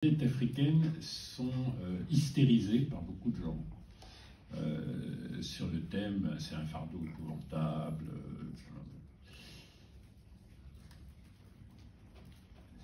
Les dettes africaines sont hystérisées par beaucoup de gens sur le thème c'est un fardeau épouvantable.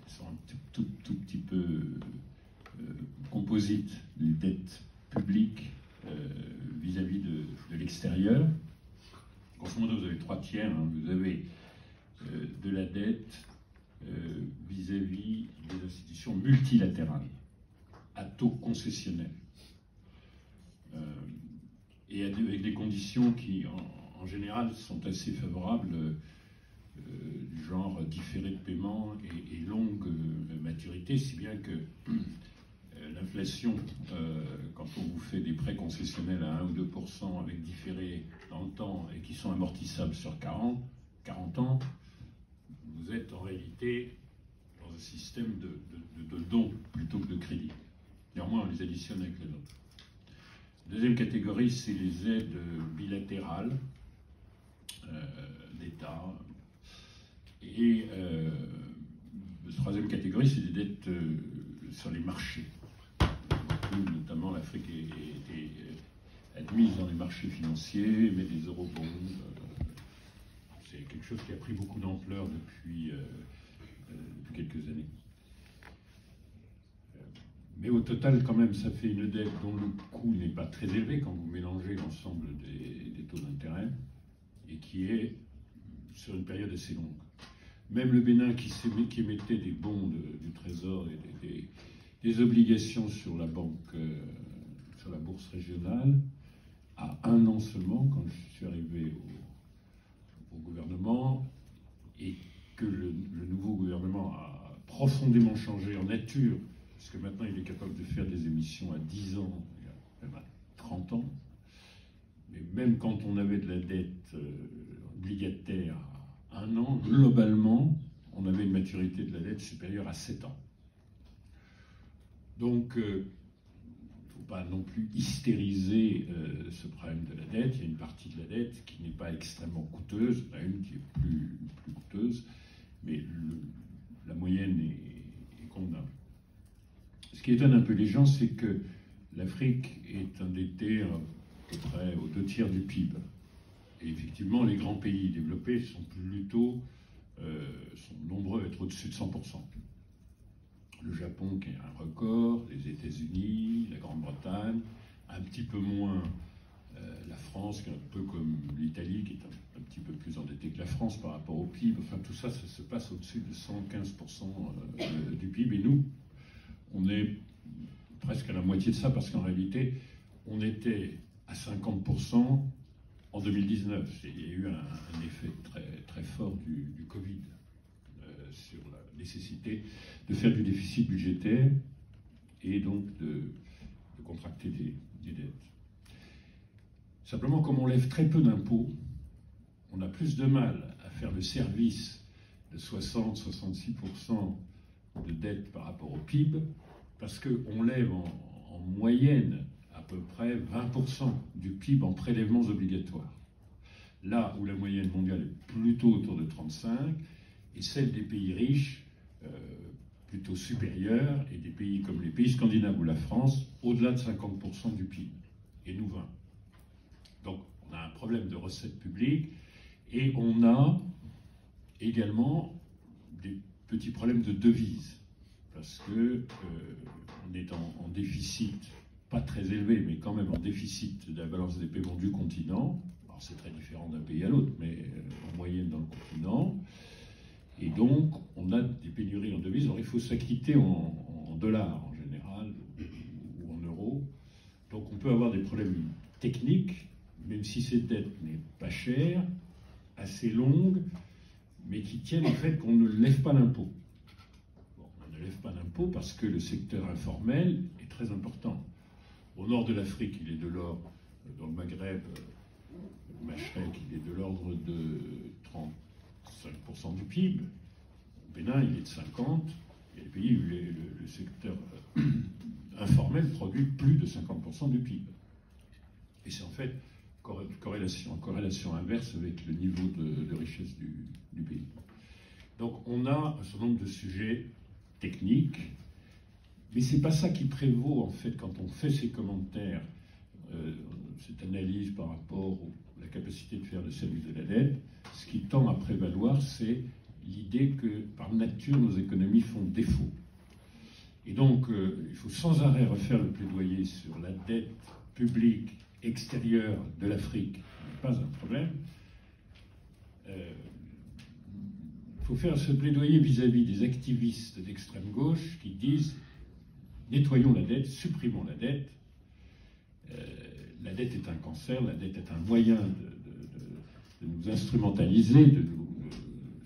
Elles sont un tout petit peu composites des dettes publiques vis-à-vis de l'extérieur. Grosso modo, vous avez trois tiers. Vous avez de la dette vis-à-vis des institutions multilatérales à taux concessionnel et avec des conditions qui en général sont assez favorables, du genre différé de paiement et longue maturité, si bien que l'inflation, quand on vous fait des prêts concessionnels à 1 ou 2% avec différé dans le temps et qui sont amortissables sur 40 ans, vous êtes en réalité dans un système de dons plutôt que de crédit. Néanmoins, on les additionne avec les autres. Deuxième catégorie, c'est les aides bilatérales d'État. Et troisième catégorie, c'est des dettes sur les marchés. Notamment, l'Afrique est admise dans les marchés financiers, mais des eurobonds. C'est quelque chose qui a pris beaucoup d'ampleur depuis quelques années. Mais au total, quand même, ça fait une dette dont le coût n'est pas très élevé quand vous mélangez l'ensemble des taux d'intérêt et qui est sur une période assez longue. Même le Bénin qui émettait des bons du Trésor et des obligations sur la banque, sur la bourse régionale, à 1 an seulement, quand je suis arrivé au gouvernement, et que le nouveau gouvernement a profondément changé en nature, puisque maintenant il est capable de faire des émissions à 10 ans, même à 30 ans. Mais même quand on avait de la dette obligataire à 1 an, globalement, on avait une maturité de la dette supérieure à 7 ans. Donc, il ne faut pas non plus hystériser ce problème de la dette. Il y a une partie de la dette qui n'est pas extrêmement coûteuse, il y en a une qui est plus coûteuse, mais la moyenne est convenable. Ce qui étonne un peu les gens, c'est que l'Afrique est endettée à peu près aux 2 tiers du PIB. Et effectivement, les grands pays développés sont nombreux à être au-dessus de 100%. Le Japon qui est un record, les États-Unis, la Grande-Bretagne, un petit peu moins la France, qui est un peu comme l'Italie, qui est un petit peu plus endettée que la France par rapport au PIB. Enfin, tout ça, ça se passe au-dessus de 115% du PIB. Et nous, on est presque à la moitié de ça, parce qu'en réalité, on était à 50% en 2019. Il y a eu un effet très fort du Covid sur la nécessité de faire du déficit budgétaire et donc de contracter des dettes. Simplement, comme on lève très peu d'impôts, on a plus de mal à faire le service de 60-66% de dette par rapport au PIB, parce qu'on lève en moyenne à peu près 20% du PIB en prélèvements obligatoires. Là où la moyenne mondiale est plutôt autour de 35%, et celle des pays riches plutôt supérieure, et des pays comme les pays scandinaves ou la France, au-delà de 50% du PIB, et nous 20%. Donc on a un problème de recettes publiques, et on a également des petits problèmes de devises, parce que on est en déficit, pas très élevé, mais quand même en déficit de la balance des paiements du continent. Alors c'est très différent d'un pays à l'autre, mais en moyenne dans le continent. Et donc, on a des pénuries en devises. Alors, il faut s'acquitter en dollars en général, ou en euros. Donc, on peut avoir des problèmes techniques, même si cette dette n'est pas chère, assez longue, mais qui tiennent au fait qu'on ne lève pas l'impôt. Bon, on ne lève pas l'impôt parce que le secteur informel est très important. Au nord de l'Afrique, il est de l'ordre, dans le Maghreb, le Machrek, il est de l'ordre de 35% du PIB. Au Bénin, il est de 50%. Il y a des pays où le secteur informel produit plus de 50% du PIB. Et c'est en fait en corrélation inverse avec le niveau de richesse du pays. Donc on a un certain nombre de sujets techniques Mais ce n'est pas ça qui prévaut, en fait, quand on fait ces commentaires, cette analyse par rapport à la capacité de faire le salut de la dette. Ce qui tend à prévaloir, c'est l'idée que, par nature, nos économies font défaut. Et donc, il faut sans arrêt refaire le plaidoyer sur la dette publique extérieure de l'Afrique, qui n'est pas un problème. Il faut faire ce plaidoyer vis-à-vis des activistes d'extrême gauche qui disent « nettoyons la dette, supprimons la dette ». La dette est un cancer, la dette est un moyen de nous instrumentaliser,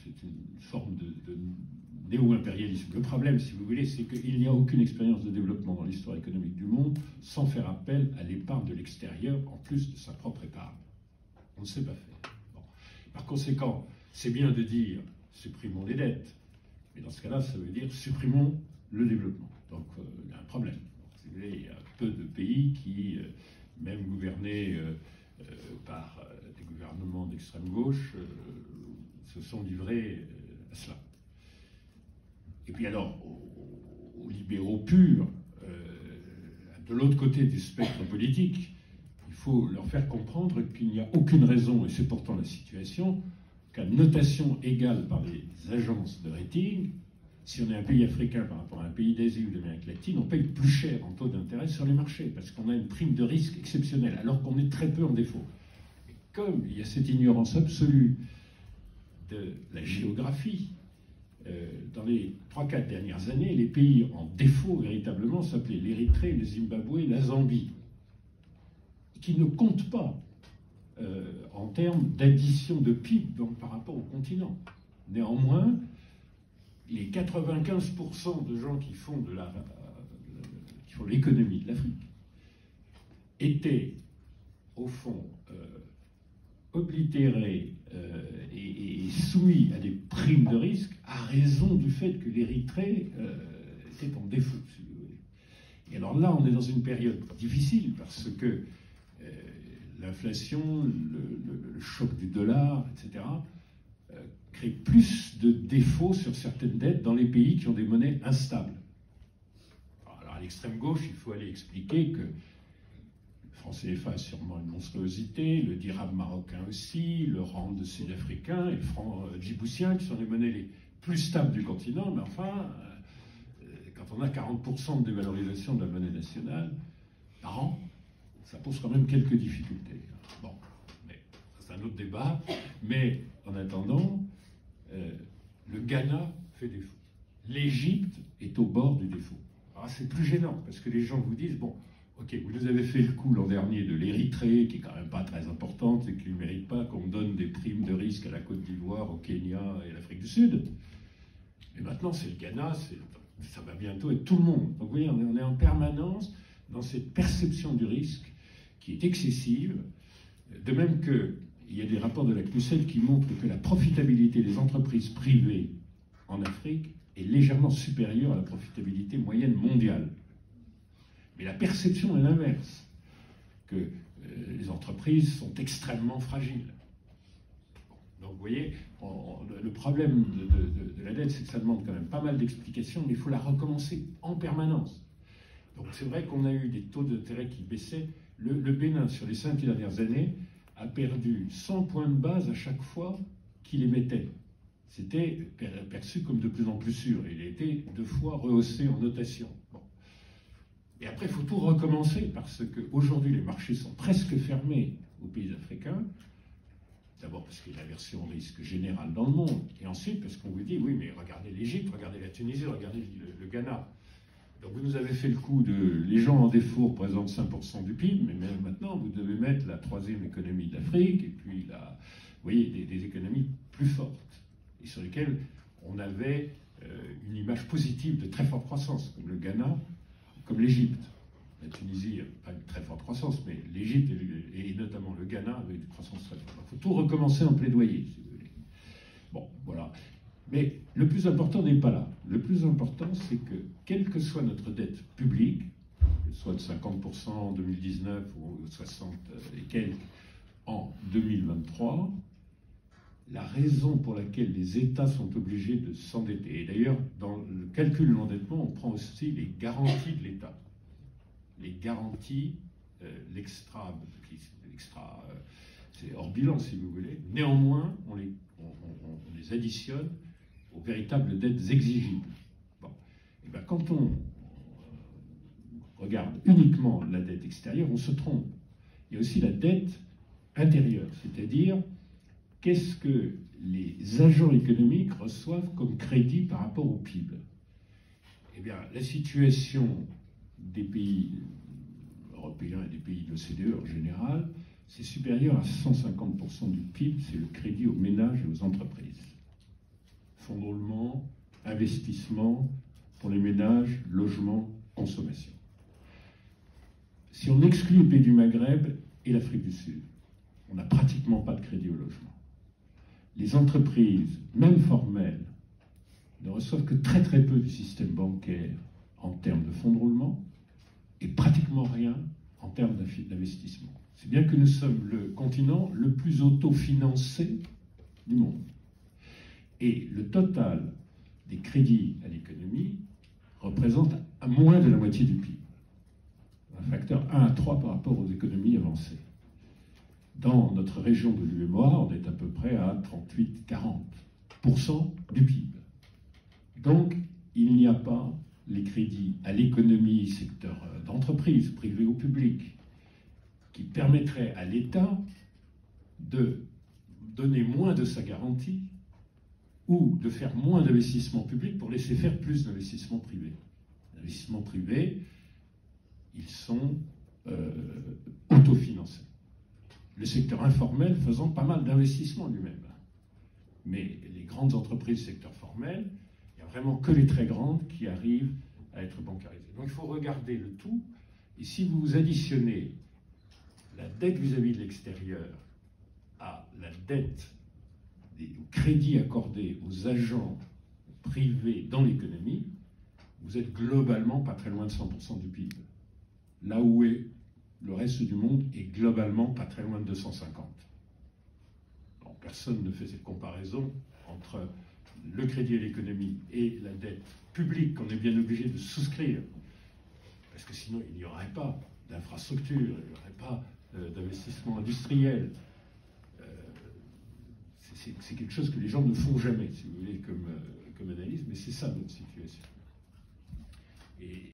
c'est une forme de néo-impérialisme. Le problème, si vous voulez, c'est qu'il n'y a aucune expérience de développement dans l'histoire économique du monde sans faire appel à l'épargne de l'extérieur, en plus de sa propre épargne. On ne sait pas faire. Bon. Par conséquent, c'est bien de dire supprimons les dettes, mais dans ce cas-là, ça veut dire supprimons le développement. Donc, il y a un problème. Si vous voulez, il y a peu de pays qui, même gouvernés par des gouvernements d'extrême gauche, se sont livrés à cela. Et puis alors, aux libéraux purs, de l'autre côté du spectre politique, il faut leur faire comprendre qu'il n'y a aucune raison, et c'est pourtant la situation, qu'à notation égale par les agences de rating, si on est un pays africain par rapport à un pays d'Asie ou d'Amérique latine, on paye plus cher en taux d'intérêt sur les marchés, parce qu'on a une prime de risque exceptionnelle, alors qu'on est très peu en défaut. Et comme il y a cette ignorance absolue de la géographie, dans les 3-4 dernières années, les pays en défaut véritablement s'appelaient l'Érythrée, le Zimbabwe, la Zambie, qui ne comptent pas en termes d'addition de PIB donc, par rapport au continent. Néanmoins, les 95% de gens qui font l'économie de l'Afrique étaient, au fond, oblitérés et soumis à des primes de risque à raison du fait que l'Érythrée était en défaut, si vous voulez. Et alors là, on est dans une période difficile parce que l'inflation, le choc du dollar, etc., crée plus de défauts sur certaines dettes dans les pays qui ont des monnaies instables. Alors à l'extrême gauche, il faut aller expliquer que le franc CFA est sûrement une monstruosité, le dirham marocain aussi, le rand sud-africain et le franc djiboutien, qui sont les monnaies les plus stables du continent, mais enfin, quand on a 40% de dévalorisation de la monnaie nationale par an, ça pose quand même quelques difficultés. Bon, mais c'est un autre débat, mais en attendant, le Ghana fait défaut. L'Égypte est au bord du défaut. Alors c'est plus gênant, parce que les gens vous disent, bon, ok, vous nous avez fait le coup l'an dernier de l'Érythrée, qui est quand même pas très importante et qui ne mérite pas qu'on donne des primes de risque à la Côte d'Ivoire, au Kenya et à l'Afrique du Sud. Et maintenant, c'est le Ghana, ça va bientôt être tout le monde. Donc vous voyez, on est en permanence dans cette perception du risque qui est excessive, de même qu'il y a des rapports de la CNUSED qui montrent que la profitabilité des entreprises privées en Afrique est légèrement supérieure à la profitabilité moyenne mondiale. Mais la perception est l'inverse, que les entreprises sont extrêmement fragiles. Donc vous voyez, le problème de la dette, c'est que ça demande quand même pas mal d'explications, mais il faut la recommencer en permanence. Donc c'est vrai qu'on a eu des taux d'intérêt qui baissaient. Le Bénin, sur les 5 dernières années, a perdu 100 points de base à chaque fois qu'il émettait. C'était perçu comme de plus en plus sûr. Il a été 2 fois rehaussé en notation. Bon. Et après, il faut tout recommencer parce qu'aujourd'hui, les marchés sont presque fermés aux pays africains. D'abord parce qu'il y a l'aversion au risque général dans le monde. Et ensuite parce qu'on vous dit, oui, mais regardez l'Égypte, regardez la Tunisie, regardez le Ghana. Donc vous nous avez fait le coup de les gens en défaut représentent 5% du PIB, mais même maintenant vous devez mettre la 3e économie d'Afrique et puis vous voyez, des économies plus fortes et sur lesquelles on avait une image positive de très forte croissance, comme le Ghana, comme l'Égypte. La Tunisie n'a pas une très forte croissance, mais l'Égypte et notamment le Ghana avaient une croissance très forte. Il faut tout recommencer en plaidoyer, si vous voulez. Bon, voilà. Mais le plus important n'est pas là. Le plus important, c'est que, quelle que soit notre dette publique, soit de 50% en 2019 ou 60 et quelques en 2023, la raison pour laquelle les États sont obligés de s'endetter. Et d'ailleurs, dans le calcul de l'endettement, on prend aussi les garanties de l'État. Les garanties, c'est hors bilan si vous voulez. Néanmoins, on les additionne aux véritables dettes exigibles. Bon. Et bien, quand on regarde uniquement la dette extérieure, on se trompe. Il y a aussi la dette intérieure, c'est-à-dire qu'est-ce que les agents économiques reçoivent comme crédit par rapport au PIB. Eh bien, la situation des pays européens et des pays de l'OCDE en général, c'est supérieur à 150% du PIB, c'est le crédit aux ménages et aux entreprises. Fonds de roulement, investissement pour les ménages, logement, consommation. Si on exclut les pays du Maghreb et l'Afrique du Sud, on n'a pratiquement pas de crédit au logement. Les entreprises, même formelles, ne reçoivent que très très peu du système bancaire en termes de fonds de roulement et pratiquement rien en termes d'investissement. C'est bien que nous sommes le continent le plus autofinancé du monde. Et le total des crédits à l'économie représente à moins de la moitié du PIB. Un facteur 1 à 3 par rapport aux économies avancées. Dans notre région de l'UEMOA, on est à peu près à 38-40% du PIB. Donc, il n'y a pas les crédits à l'économie, secteur d'entreprise, privé ou public, qui permettraient à l'État de donner moins de sa garantie ou de faire moins d'investissement public pour laisser faire plus d'investissement privé. L'investissement privé, ils sont autofinancés. Le secteur informel faisant pas mal d'investissements lui-même. Mais les grandes entreprises du secteur formel, il n'y a vraiment que les très grandes qui arrivent à être bancarisées. Donc il faut regarder le tout. Et si vous additionnez la dette vis-à-vis de l'extérieur à la dette des crédits accordés aux agents privés dans l'économie, vous êtes globalement pas très loin de 100% du PIB. Là où est le reste du monde est globalement pas très loin de 250. Donc, personne ne fait cette comparaison entre le crédit à l'économie et la dette publique qu'on est bien obligé de souscrire. Parce que sinon, il n'y aurait pas d'infrastructure, il n'y aurait pas d'investissement industriel. C'est quelque chose que les gens ne font jamais, si vous voulez, comme analyse, mais c'est ça notre situation. Et